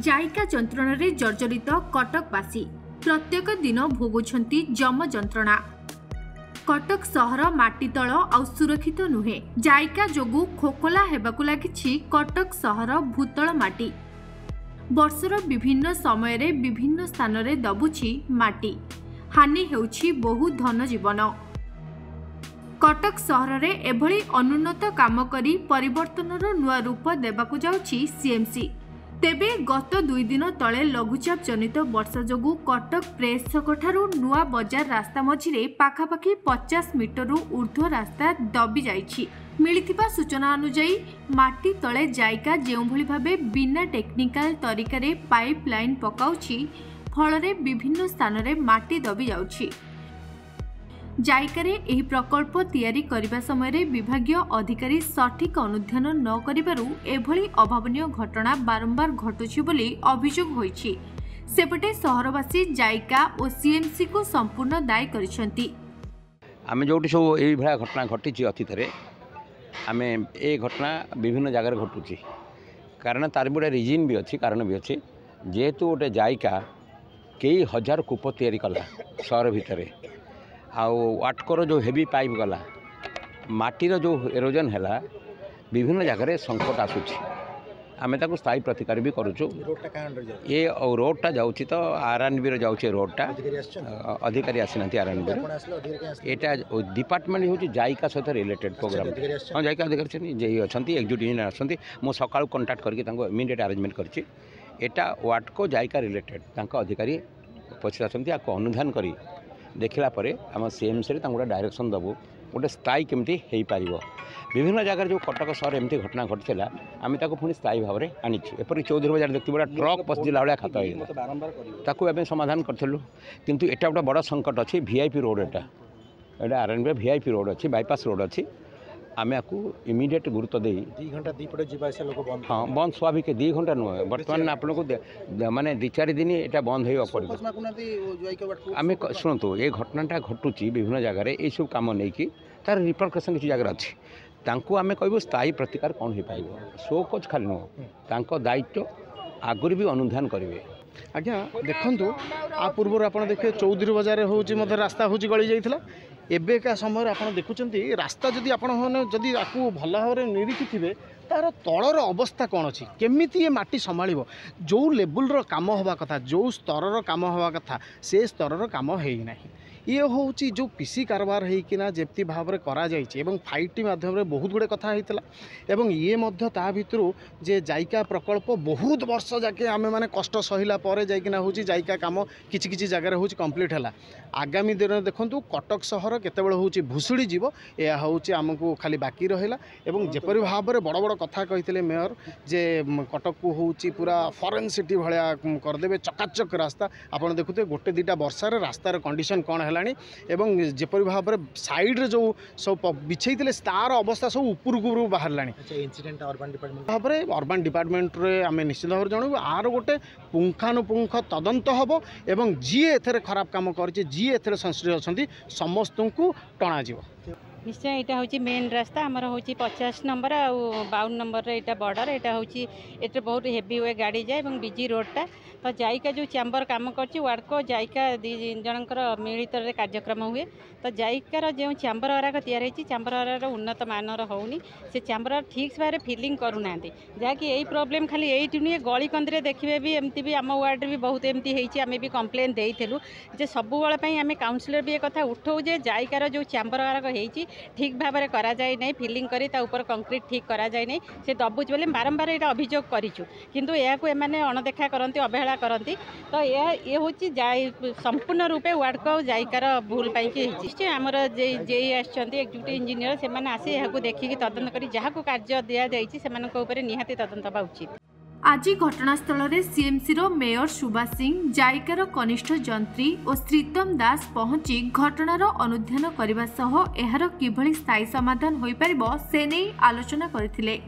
जायका जंत्रणा रे जर्जरित कटकवासी प्रत्येक दिन भोगुछंती जम जंत्रणा। कटक सहर माटी तल आ सुरक्षित नुहे। जायका जोगु खोखला हेबाकु लागिछि कटक सहर भूतल माटी। वर्षर विभिन्न समय रे विभिन्न स्थान रे दबुछि माटी। हानि हेउछि बहु धन जीवन। कटक सहर रे एभली अनुन्नत काम करी परिवर्तनर नुआ रूप देबाकु जाउछि सीएमसी। तेबे गत 2 दिन तले लघुचाप जनित वर्षा जोगु कटक प्रेस छकठारु नुआ बजार रास्ता मझिरे पाखापाखि 50 मीटर ऊर्ध्व रास्ता दबी जाइछि। मिलिथिबा सूचना अनुसार माटी तले जायका जेउ भली भाबे बिना टेक्निकल तरीका पाइप लाइन पकाउछि, फलरे विभिन्न स्थान रे माटी दबी जाउछि। जायकारे एही प्रकल्प तैयारी करिबा समय रे विभागीय अधिकारी सठिक अनुध्यान न करिबारु एभली अभावनीय घटना बारंबार घटुछि बोली अभियोग होइछि। सेपटे सहरवासी जायका और सीएमसी को संपूर्ण दायी करिसेंती। आमे जोटी सब एही भला घटना घटिछि अतीतरे आमे ए घटना विभिन्न जगह घटुछि, कारण तार बड़ा रिजन भी अच्छी, कारण भी अच्छी। जेहेतु गोटे जायका कई हजार कूप तैयारी कला सहर भितर आउ वाटकर जो हेवी पाइप गला माटीर जो एरोजन है विभिन्न जगह संकट आसूची। आम ताको स्थायी प्रतिकार भी करुचु। ये रोडटा जाऊँगी तो आरएनबी जाऊँगी रोडटा अधिकारी आसी ना आरएनबी एटा डिपार्टमेंट हूँ जायका सहित रिलेटेड प्रोग्राम। हाँ जायका अधिकारी जे अच्छा एक्जिक्यूटिव इंजीनियर आसती मो सका कंटाक्ट करके इमिडिएट अरेंजमेंट करछि। एटा वाटको जायका रिलेटेड अधिकारी पचार आपको अनुधान करी देखला परे आम सीएमसी गोटे डायरेक्शन दबू गोटे स्थायी केमती हो पार। विभिन्न जगह जो कटक सहर एमती घटना घटीला आम पुणी स्थायी भाव में आनीचु। एपरी चौधरी बजार देखते बड़ा ट्रक पशिला भाया खात होगा समाधान करूँ, किंतु एटा गोटे बड़ संकट अच्छी। वीआईपी रोड एटा आरएनबी वीआईपी रोड अच्छी, बाईपास रोड अच्छी। आम आपको इमिडिएट गुरुत्व दे 2 घंटा 2 पटे जीवास लोक बंद। हाँ बंद स्वाभाविक 2 घंटा नुहे बर्तमान आपन को माने 2-4 दिन यहाँ बंद हो पड़े। आम शुणु ये घटनाटा घटुची विभिन्न जगह ये सब कम नहीं कि तार रिप्रकसन किसी जगह अच्छी तांको आम कहूँ स्थायी प्रतिकार कौन हो पार। शोकज खाली नुह दायित्व आगुरी भी अनुधान करेंगे। आज्ञा देखु आ पूर्व आप देखिए चौधरी बजार हूँ रास्ता हूँ गली जाइए। एबेका समय आप देखुं रास्ता जदि आपड़ी आपको भल भाव में निरीक्षी थे तार तलर अवस्था कौन अच्छी केमिति ये माटी संभाल जो लेवल काम हवा कथा जो स्तर काम हवा कथा से स्तर काम है ना। ये हूँ जो पीसी कारबार होना जमी भाव में करा फाइट माध्यम बहुत गुड़े कथा होता। ये ता भितर जे जायका प्रकल्प बहुत वर्ष जाके आम मैंने कष्ट सहिला जाइकिना हूँ जायका काम किसी जगह हूँ कंप्लीट है। आगामी दिन में देखूँ कटक सहर केतबेले हूँ भुशुड़ी जीव यह हूँ आमको खाली बाकी रहा। जपरी भाव में बड़ बड़ कथा कही मेयर जे कटक को हूँ पूरा फॉरेन सिटी भाया करदे चकाचक रास्ता। आपड़ देखुए गोटे 2टा वर्षार रास्तार कंडीशन कौन है जपरी भाव में साइड्रे जो सब बिछे तार अवस्था सब उपरकू बाहर भाव में अर्बन डिपार्टमेंट आम निश्चित भाव जनू आर गोटे पुंखानुपुंख तदंत हम और जी ए खराब कम कर एथरे संश्लिष्ट अच्छा समस्त को टणा। निश्चय यहाँ हूँ मेन रास्ता आमर हूँ 50 नंबर आ 52 नंबर यहाँ बॉर्डर यहाँ हूँ ये बहुत हेवी हुए गाड़ी जाए और बिजी रोडटा तो जायका जो चैम्बर काम कर वार्डको जायका 2 जनकर मिलित कार्यक्रम हुए तो जायकार जो चैम्बर गुराक तैयारी चैम्बर गुरार उन्नत मानर होनी से चैम्बर ठीक भाव फिलिंग करूना जहाँकि यही प्रोब्लेम खाली यही नुहे गली कंदी देखिए भी एमती भी आम वार्ड भी बहुत एमती होती आम भी कम्प्लेन देलु जे सब आम काउंसिलर भी एक कथा उठाऊ जे जायकार जो चैम्बर गुराक होती ठीक भाव में करा जाए नहीं फिलिंग करी ता ऊपर कंक्रीट ठीक करा जाए नहीं से दबुच बोले बारंबार यहाँ अभियोग करूँ किंतु यह अणदेखा करती अवहेला करती तो ये हूँ संपूर्ण रूपे वार्ड को जायकार भूल पाई आमर जे एक्जिक्यूटिव इंजीनियर से आसी यहाँ देखिकी तदंत कर जहाँ को कार्य दि जाए निहाती तदंत हवा उचित। आज घटनास्थल में सीएमसी रो मेयर सुभाष सिंह जायकार कनिष्ठ जंत्री और श्रीतम दास पहुंची घटनार अनुध्यान करने सह एहार किभली स्थायी समाधान हो पारिबो से नहीं आलोचना करथिले।